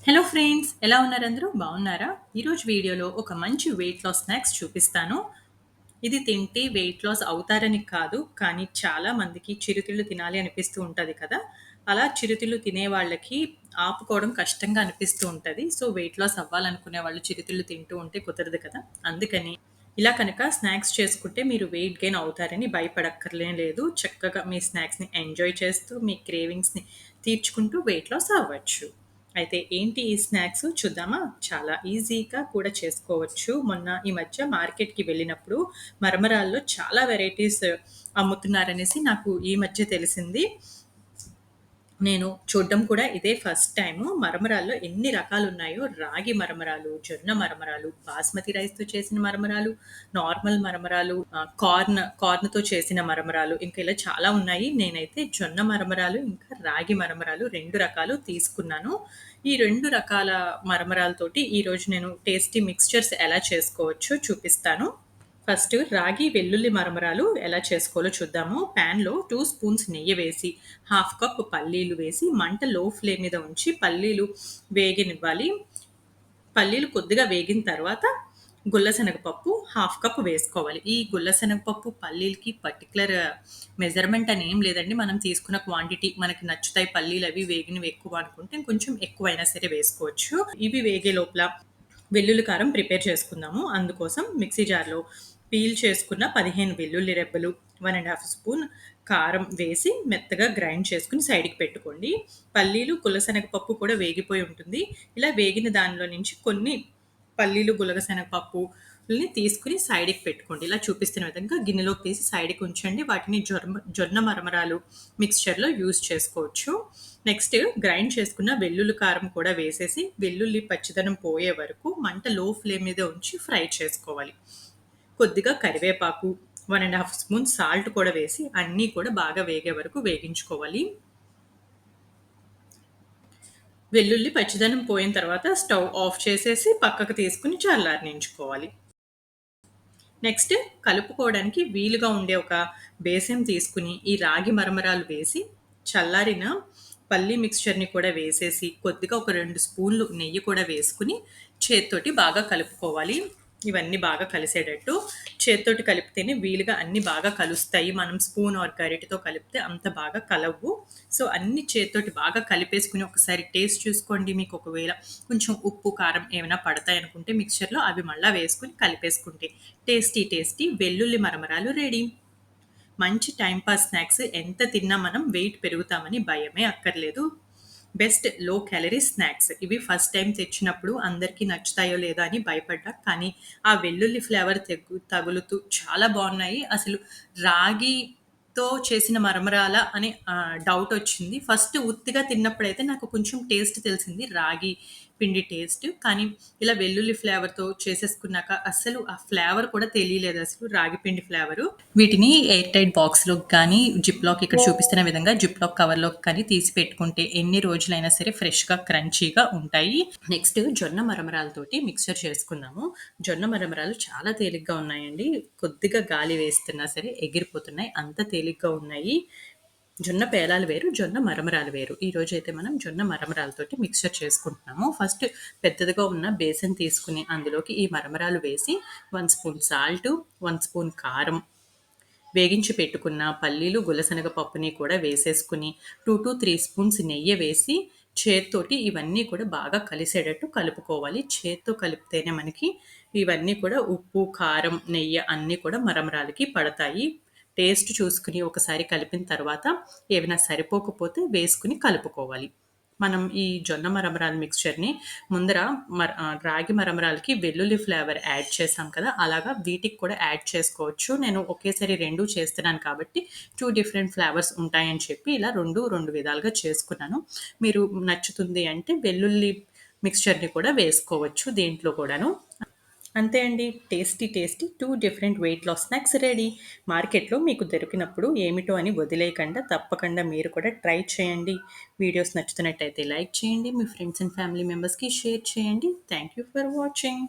Hello friends, ఎలా ఉన్నారు అందరూ? బాగున్నారా? ఈరోజు వీడియోలో ఒక మంచి వెయిట్ లాస్ స్నాక్స్ చూపిస్తాను. ఇది తింటే వెయిట్ లాస్ అవుతారని కాదు, కానీ చాలా మందికి చిరుతిళ్ళు తినాలి అనిపిస్తూ ఉంటది కదా! అలా చిరుతిళ్ళు తినే వాళ్ళకి ఆపుకోవడం కష్టంగా అనిపిస్తూ ఉంటది. సో, వెయిట్ లాస్ అవ్వాలనుకునే వాళ్ళు చిరుతిళ్ళు తింటూ ఉంటే కుదరదు కదా! అందుకని ఇలా కనుక స్నాక్స్ చేసుకుంటే మీరు వెయిట్ గెయిన్ అవుతారని భయపడక్కర్లే లేదు. చక్కగా మీ స్నాక్స్‌ని ఎంజాయ్ చేస్తూ, మీ క్రేవింగ్స్‌ని తీర్చుకుంటూ వెయిట్ లాస్ అవ్వచ్చు. అయితే ఏంటి ఈ స్నాక్స్ చూద్దామా? చాలా ఈజీగా కూడా చేసుకోవచ్చు. మొన్న ఈ మధ్య మార్కెట్‌కి వెళ్ళినప్పుడు మరమరాల్లో చాలా వెరైటీస్ అమ్ముతున్నారనేసి నాకు ఈ మధ్య తెలిసింది. నేను చూడ్డం కూడా ఇదే ఫస్ట్ టైము. మరమరాల్లో ఎన్ని రకాలున్నాయో రాగి మరమరాలు, జొన్న మరమరాలు, బాస్మతి రైస్‌తో చేసిన మరమరాలు, నార్మల్ మరమరాలు, కార్న్‌తో చేసిన మరమరాలు, ఇంకా ఇలా చాలా ఉన్నాయి. నేనైతే జొన్న మరమరాలు, ఇంకా రాగి మరమరాలు 2 రకాలు తీసుకున్నాను. ఈ 2 రకాల మరమరాలతోటి ఈరోజు నేను టేస్టీ మిక్స్చర్స్ ఎలా చేసుకోవచ్చో చూపిస్తాను. ఫస్ట్ రాగి వెల్లుల్లి మరమరాలు ఎలా చేసుకోవాలో చూద్దాము. ప్యాన్‌లో 2 స్పూన్స్ నెయ్యి వేసి, హాఫ్ కప్ పల్లీలు వేసి, మంట లో ఫ్లేమ్ మీద ఉంచి పల్లీలు వేగనివ్వాలి. పల్లీలు కొద్దిగా వేగిన తర్వాత గుల్ల శనగపప్పు హాఫ్ కప్ వేసుకోవాలి. ఈ గుల్ల శనగపప్పు, పల్లీలకి పర్టిక్యులర్ మెజర్‌మెంట్ అని ఏం లేదండి. మనం తీసుకున్న క్వాంటిటీ మనకి నచ్చుతాయి పల్లీలవి వేగినవి ఎక్కువ అనుకుంటే కొంచెం ఎక్కువైనా సరే వేసుకోవచ్చు. ఇవి వేగే లోపల వెల్లుల్లి కారం ప్రిపేర్ చేసుకుందాము. అందుకోసం మిక్సీ జార్‌లో పీల్ చేసుకున్న 15 వెల్లుల్లి రెబ్బలు, 1 ½ స్పూన్ కారం వేసి మెత్తగా గ్రైండ్ చేసుకొని సైడ్‌కి పెట్టుకోండి. పల్లీలు, గుల్లశనగపప్పు కూడా వేగిపోయి ఉంటుంది. ఇలా వేగిన దానిలో నుంచి కొన్ని పల్లీలు, గులగశనగపప్పుల్ని తీసుకొని సైడ్‌కి పెట్టుకోండి. ఇలా చూపిస్తున్న విధంగా గిన్నెలోకి తీసి సైడ్‌కి ఉంచండి. వాటిని జొన్న మరమరాలు మిక్స్చర్‌లో యూజ్ చేసుకోవచ్చు. నెక్స్ట్ గ్రైండ్ చేసుకున్న వెల్లుల్లి కారం కూడా వేసేసి, వెల్లుల్లి పచ్చిదనం పోయే వరకు మంట లో ఫ్లేమ్ మీద ఉంచి ఫ్రై చేసుకోవాలి. కొద్దిగా కరివేపాకు, 1 ½ స్పూన్ సాల్ట్ కూడా వేసి అన్నీ కూడా బాగా వేగే వరకు వేగించుకోవాలి. వెల్లుల్లి పచ్చిదనం పోయిన తర్వాత స్టవ్ ఆఫ్ చేసేసి పక్కకు తీసుకొని చల్లారనించుకోవాలి. నెక్స్ట్ కలుపుకోవడానికి వీలుగా ఉండే ఒక బేసిన్ తీసుకుని ఈ రాగి మరమరాలు వేసి చల్లారిన పల్లీ మిక్స్చర్‌ని కూడా వేసేసి కొద్దిగా ఒక 2 స్పూన్లు నెయ్యి కూడా వేసుకొని చేత్తోటి బాగా కలుపుకోవాలి. ఇవన్నీ బాగా కలిసేటట్టు చేత్తోటి కలిపితేనే వీలుగా అన్నీ బాగా కలుస్తాయి. మనం స్పూన్ ఆర్ గరిటెతో కలిపితే అంత బాగా కలవ్వు. సో, అన్నీ చేత్తోటి బాగా కలిపేసుకొని ఒకసారి టేస్ట్ చూసుకోండి. మీకు ఒకవేళ కొంచెం ఉప్పు, కారం ఏమైనా పడతాయనుకుంటే మిక్స్చర్‌లో అవి మళ్ళా వేసుకొని కలిపేసుకుంటే టేస్టీ వెల్లుల్లి మరమరాలు రెడీ. మంచి టైమ్ పాస్ స్నాక్స్. ఎంత తిన్నా మనం వెయిట్ పెరుగుతామని భయమే అక్కర్లేదు. Best low calorie snacks. ఇవి ఫస్ట్ టైమ్ తెచ్చినప్పుడు అందరికీ నచ్చుతాయో లేదో అని భయపడ్డా. కానీ ఆ వెల్లుల్లి ఫ్లేవర్ తగులుతూ చాలా బాగున్నాయి. అసలు రాగితో చేసిన మరమరాలా అని డౌట్ వచ్చింది. ఫస్ట్ ఉత్తిగా తిన్నప్పుడైతే నాకు కొంచెం టేస్ట్ తెలిసింది. రాగి పిండి టేస్ట్. కానీ ఇలా వెల్లుల్లి ఫ్లేవర్‌తో చేసేసుకున్నాక అస్సలు ఆ ఫ్లేవర్ కూడా తెలియలేదు అసలు రాగి పిండి ఫ్లేవరు. వీటిని ఎయిర్ టైట్ బాక్స్‌లోకి కానీ, జిప్‌లాక్ ఇక్కడ చూపిస్తున్న విధంగా జిప్‌లాక్ కవర్‌లోకి కానీ తీసి పెట్టుకుంటే ఎన్ని రోజులైనా సరే ఫ్రెష్‌గా, క్రంచీగా ఉంటాయి. నెక్స్ట్ జొన్న మరమరాలతోటి మిక్స్చర్ చేసుకుందాము. జొన్న మరమరాలు చాలా తేలిగ్గా ఉన్నాయండి. కొద్దిగా గాలి వేస్తున్నా సరే ఎగిరిపోతున్నాయి. అంత తేలిగ్గా ఉన్నాయి. జొన్న పేలాలు వేరు, జొన్న మరమరాలు వేరు. ఈరోజైతే మనం జొన్న మరమరాలతోటి మిక్స్చర్ చేసుకుంటున్నాము. ఫస్ట్ పెద్దదిగా ఉన్న బేసన్ తీసుకుని అందులోకి ఈ మరమరాలు వేసి 1 స్పూన్ సాల్టు, 1 స్పూన్ కారం, వేగించి పెట్టుకున్న పల్లీలు, గులశనగ పప్పుని కూడా వేసేసుకుని 2-3 స్పూన్స్ నెయ్యి వేసి చేత్తోటి ఇవన్నీ కూడా బాగా కలిసేటట్టు కలుపుకోవాలి. చేత్తో కలిపితేనే మనకి ఇవన్నీ కూడా ఉప్పు, కారం, నెయ్యి అన్నీ కూడా మరమరాలకి పడతాయి. టేస్ట్ చూసుకుని ఒకసారి కలిపిన తర్వాత ఏమైనా సరిపోకపోతే వేసుకుని కలుపుకోవాలి. మనం ఈ జొన్న మరమరాల మిక్స్చర్‌ని ముందర రాగి మరమరాలకి వెల్లుల్లి ఫ్లేవర్ యాడ్ చేశాం కదా! అలాగా వీటికి కూడా యాడ్ చేసుకోవచ్చు. నేను ఒకేసారి 2 చేస్తున్నాను కాబట్టి 2 డిఫరెంట్ ఫ్లేవర్స్ ఉంటాయని చెప్పి ఇలా 2 విధాలుగా చేసుకున్నాను. మీరు నచ్చుతుంది అంటే వెల్లుల్లి మిక్స్చర్‌ని కూడా వేసుకోవచ్చు దేంట్లో కూడాను. అంతే అండి. Tasty 2 different weight loss snacks ready. మార్కెట్‌లో మీకు దొరికినప్పుడు ఏమిటో అని వదిలేయకండా తప్పకుండా మీరు కూడా ట్రై చేయండి. వీడియోస్ నచ్చుతున్నట్టయితే లైక్ చేయండి. మీ ఫ్రెండ్స్ అండ్ ఫ్యామిలీ మెంబర్స్‌కి షేర్ చేయండి. Thank you for watching.